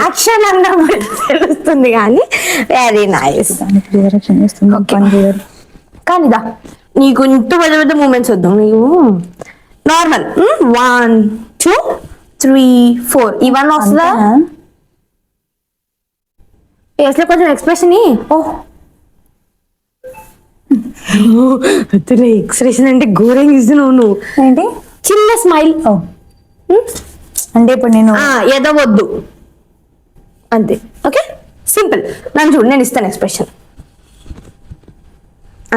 Action అన్న తెలుస్తుంది కానీ వెరీ నైస్. కానీదా నీకు ఇంత పెద్ద పెద్ద మూమెంట్స్ వద్దు, నీవు నార్మల్ 1 2 3 4 ఇవన్నీ వస్తుందా? ఫేస్లో కొంచెం ఎక్స్ప్రెషన్. ఎక్స్ప్రెషన్ అంటే ఘోరంగా ఇస్తున్నావు నువ్వు. ఏంటి చిన్న స్మైల్. అంటే ఇప్పుడు నేను ఎదవద్దు అంతే. Okay simple. నన్ను చూడు, నేను ఇస్తాను ఎక్స్ప్రెషన్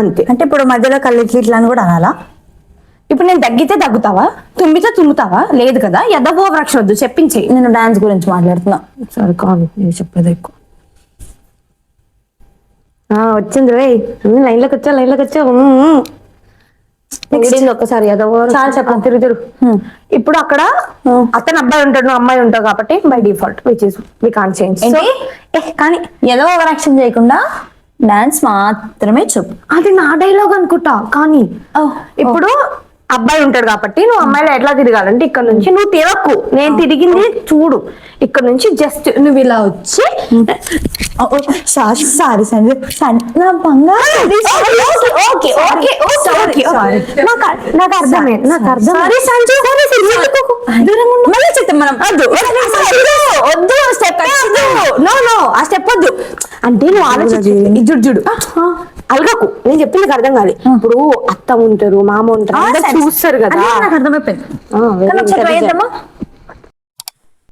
అంతే. అంటే ఇప్పుడు మధ్యలో కళ్ళు ఇట్లా అని కూడా అనాలా? ఇప్పుడు నేను తగ్గితే తగ్గుతావా, తుమ్మితే తుమ్ముతావా? లేదు కదా, ఎదవో రక్షణ వద్దు, చెప్పించేయి. నేను డాన్స్ గురించి మాట్లాడుతున్నా. సరే కాదు, నేను చెప్పేది ఎక్కువ. వచ్చింది రే, లైన్లోకి వచ్చా. ఒక్కసారి ఎదవో చాలా చెప్పండి. తిరుగు. ఇప్పుడు అక్కడ అతను అబ్బాయి ఉంటాడు, నువ్వు అమ్మాయి ఉంటావు కాబట్టి by default which is we can't change. కానీ ఏదో ఓవర్ యాక్షన్ చేయకుండా డాన్స్ మాత్రమే చెప్పు. అది నా డైలాగ్ అనుకుంటా. కానీ ఇప్పుడు అబ్బాయి ఉంటాడు కాబట్టి నువ్వు అమ్మాయిలో ఎట్లా తిరగాలంటే ఇక్కడ నుంచి నువ్వు తిరగకు, నేను తిరిగింది చూడు. ఇక్కడ నుంచి జస్ట్ నువ్వు ఇలా వచ్చి సారీ నా బంగారు నాకు అర్థమైంది. వద్దు స్టెప్ ఆ స్టెప్ వద్దు అంటే నువ్వు ఆలోచించు. జుడు అలగకు, నేను చెప్పింది నాకు అర్థం కాదు. ఇప్పుడు అత్త ఉంటారు, మామ ఉంటారు, చూస్తారు కదా. నాకు అర్థమైపోయింది.